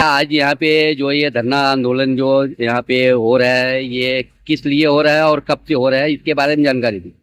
भैया आज यहाँ पे जो ये धरना आंदोलन जो यहाँ पे हो रहा है, ये किस लिए हो रहा है और कब से हो रहा है, इसके बारे में जानकारी दी।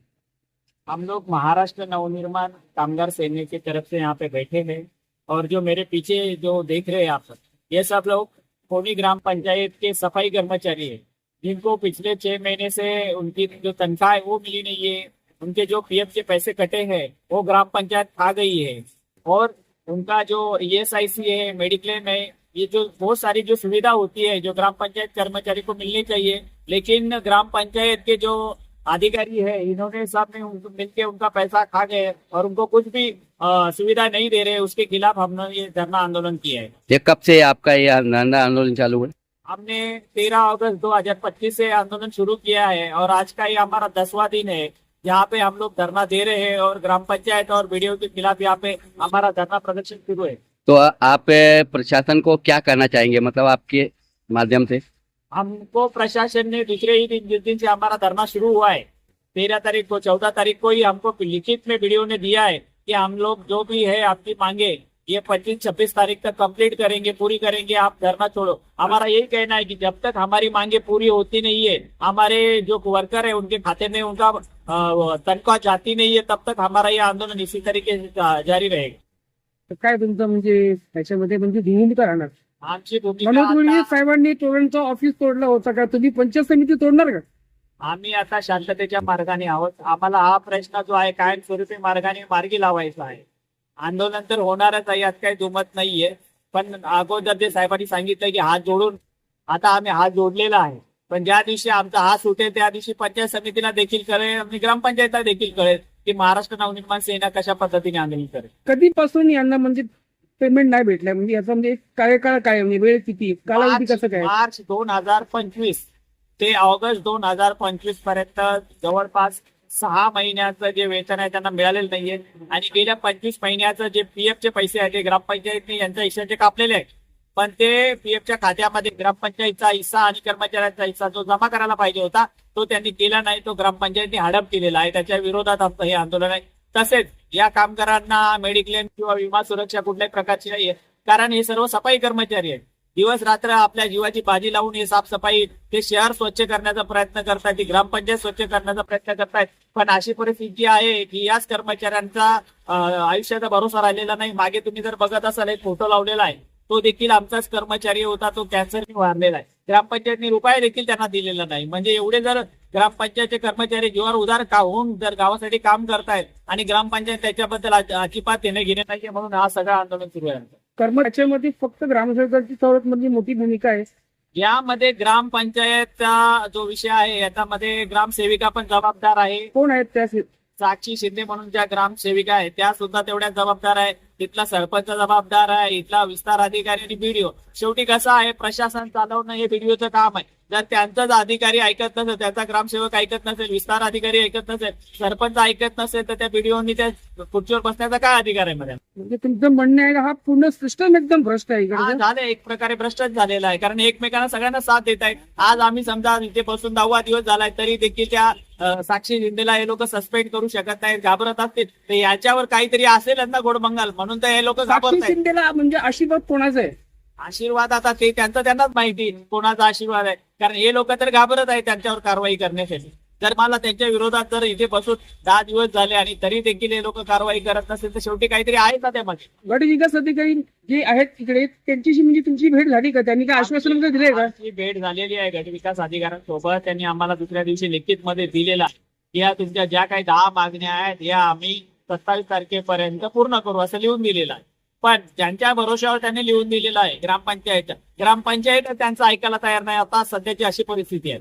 हम लोग महाराष्ट्र नवनिर्माण कामगार सेना की तरफ से यहाँ पे बैठे हैं और जो मेरे पीछे जो देख रहे हैं आप सब, ये सब लोग कोनी ग्राम पंचायत के सफाई कर्मचारी है, जिनको पिछले 6 महीने से उनकी जो तनख्वाह है वो मिली नहीं है। उनके जो पीएफ के पैसे कटे हैं वो ग्राम पंचायत खा गई है और उनका जो ईएसआईसी है, मेडिक्लेम है, ये जो बहुत सारी जो सुविधा होती है जो ग्राम पंचायत कर्मचारी को मिलनी चाहिए, लेकिन ग्राम पंचायत के जो अधिकारी है इन्होंने सब में मिलके उनका पैसा खा गए और उनको कुछ भी सुविधा नहीं दे रहे। उसके खिलाफ हमने ये धरना आंदोलन किया है। ये कब से आपका ये धरना आंदोलन चालू है। हमने 13 अगस्त 2025 से आंदोलन शुरू किया है और आज का ये हमारा 10वां दिन है जहाँ पे हम लोग धरना दे रहे हैं और ग्राम पंचायत और बीडीओ के खिलाफ यहाँ पे हमारा धरना प्रदर्शन शुरू है। तो आप प्रशासन को क्या कहना चाहेंगे, मतलब आपके माध्यम से। हमको प्रशासन ने दूसरे ही दिन, जिस दिन से हमारा धरना शुरू हुआ है 13 तारीख को, 14 तारीख को ही हमको लिखित में वीडियो ने दिया है कि हम लोग जो भी है आपकी मांगे ये 25-26 तारीख तक कंप्लीट करेंगे, पूरी करेंगे, आप धरना छोड़ो। हमारा यही कहना है कि जब तक हमारी मांगे पूरी होती नहीं है, हमारे जो वर्कर है उनके खाते में उनका तनख्वाह जाती नहीं है, तब तक हमारा ये आंदोलन इसी तरीके से जारी रहेगा। काय तुमचं म्हणजे त्याच्यामध्ये म्हणजे भूमिका राहणार। आमची मनोज भूमिका मुळगे साहेबांनी तोरणचं ऑफिस तोडलं होतं का, तुम्ही पंचायत समिती तोडणार का। आम्ही आता शांततेच्या मार्गाने आहोत। आम्हाला हा प्रश्न जो आहे कायमस्वरूपी मार्गाने मार्गी लावायचा आहे। आंदोलन तर होणारच आहे, यात काही दुमत नाहीये, पण अगोदर जे साहेबांनी सांगितलं की हात जोडून, आता आम्ही हात जोडलेला आहे, पण ज्या दिवशी आमचा हात सुटेल त्या दिवशी पंचायत समितीला देखील कळेल आणि ग्रामपंचायतला देखील कळेल की महाराष्ट्र नवनिर्माण सेना कशा पद्धतीने आंदोलन करेल। कधीपासून यांना म्हणजे पेमेंट नाही भेटलाय, म्हणजे याचा म्हणजे कार्यकाळ काय, म्हणजे वेळ किती, कालावधी कसं काय। मार्च 2025 ते ऑगस्ट 2025 पर्यंत जवळपास 6 महिन्याचं जे वेतन आहे त्यांना मिळालेलं नाहीये आणि गेल्या 25 महिन्याचं जे पीएफचे पैसे आहेत ते ग्रामपंचायतने यांच्या हिश्श्याचे कापलेले आहेत, पण ते पीएफच्या खात्यामध्ये ग्रामपंचायतचा हिस्सा आणि कर्मचाऱ्यांचा हिस्सा जो जमा करायला पाहिजे होता तो त्यांनी केला नाही, तो ग्रामपंचायतने हडप केलेला आहे। त्याच्या विरोधात आमचं हे आंदोलन आहे। तसेच या कामगारांना मेडिक्लेम किंवा विमा सुरक्षा कुठल्याही प्रकारची नाहीये, कारण हे सर्व सफाई कर्मचारी आहेत। दिवस रात्र आपल्या जीवाची बाजी लावून हे साफसफाई, ते शहर स्वच्छ करण्याचा प्रयत्न करतायत, ती ग्रामपंचायत स्वच्छ करण्याचा प्रयत्न करतायत, पण अशी परिस्थिती आहे की याच कर्मचाऱ्यांचा आयुष्याचा भरोसा राहिलेला नाही। मागे तुम्ही जर बघत असाल एक फोटो लावलेला आहे, तो देखील आमचाच कर्मचारी होता, तो कॅन्सरने वारलेला आहे। ग्रामपंचायतने रुपये देखील त्यांना दिलेला नाही। म्हणजे एवढे जर ग्रामपंचायतचे कर्मचारी जीवावर उदार होऊन जर गावासाठी काम करतायत आणि ग्रामपंचायत त्याच्याबद्दल अजिबात देणे घेणे नाहीये, म्हणून हा सगळा आंदोलन सुरू आहे। कर्मचाऱ्यांमध्ये फक्त ग्रामसेवकांची सर्वात म्हणजे मोठी भूमिका आहे। यामध्ये ग्रामपंचायतचा जो विषय आहे याच्यामध्ये ग्रामसेविका पण जबाबदार आहे। कोण आहेत त्या साक्षी शिंदे म्हणून ज्या ग्रामसेविका आहेत त्या सुद्धा तेवढ्या जबाबदार आहे। तिथला सरपंच जबाबदार आहे, इथला विस्तार अधिकारी आणि बीडीओ। शेवटी कसं आहे, प्रशासन चालवणं हे बीडीओचं काम आहे। जर त्यांचाच अधिकारी ऐकत नसेल, त्याचा ग्रामसेवक ऐकत नसेल, विस्तार अधिकारी ऐकत नसेल, सरपंच ऐकत नसेल, तर त्या बीडीओनी त्या खुर्चीवर बसण्याचा काय अधिकार आहे मध्ये। म्हणजे तुमचं म्हणणं आहे हा पूर्ण सिस्टम एकदम भ्रष्ट आहे हा झालं, एक प्रकारे भ्रष्टच झालेला आहे, कारण एकमेकांना सगळ्यांना साथ देत आहेत। आज आम्ही समजा इथे बसून 10वा दिवस झालाय तरी देखील त्या साक्षी शिंदेला हे लोक सस्पेंड करू शकत नाहीत, घाबरत असतील, तर याच्यावर काहीतरी असेल ना गोडबंगाल, म्हणून तर हे लोक घाबरत आहेत। शिंदेला म्हणजे आशीर्वाद कोणाचा आहे। आशीर्वाद आता ते त्यांनाच माहिती कोणाचा आशीर्वाद आहे, कारण हे लोक तर घाबरत आहेत त्यांच्यावर कारवाई करण्यासाठी। जर मला त्यांच्या विरोधात जर इथे बसून 10 दिवस झाले आणि तरी देखील हे लोक कारवाई करत नसेल तर शेवटी काहीतरी आहे ना त्यामध्ये। गट विकास अधिकारी जे आहेत तिकडे त्यांच्याशी म्हणजे तुमची भेट झाली का, त्यांनी काय आश्वासन दिले का। आमची भेट झालेली आहे गट विकास अधिकाऱ्यांसोबत। त्यांनी आम्हाला दुसऱ्या दिवशी लिखित मध्ये दिलेला की या तुमच्या ज्या काही 10 मागण्या आहेत या आम्ही 27 तारखेपर्यंत पूर्ण करू असं लिहून दिलेलं आहे। पण ज्यांच्या भरोश्यावर त्यांनी लिहून दिलेलं आहे ग्रामपंचायत त्यांचं ऐकायला तयार नाही। आता सध्याची अशी परिस्थिती आहे।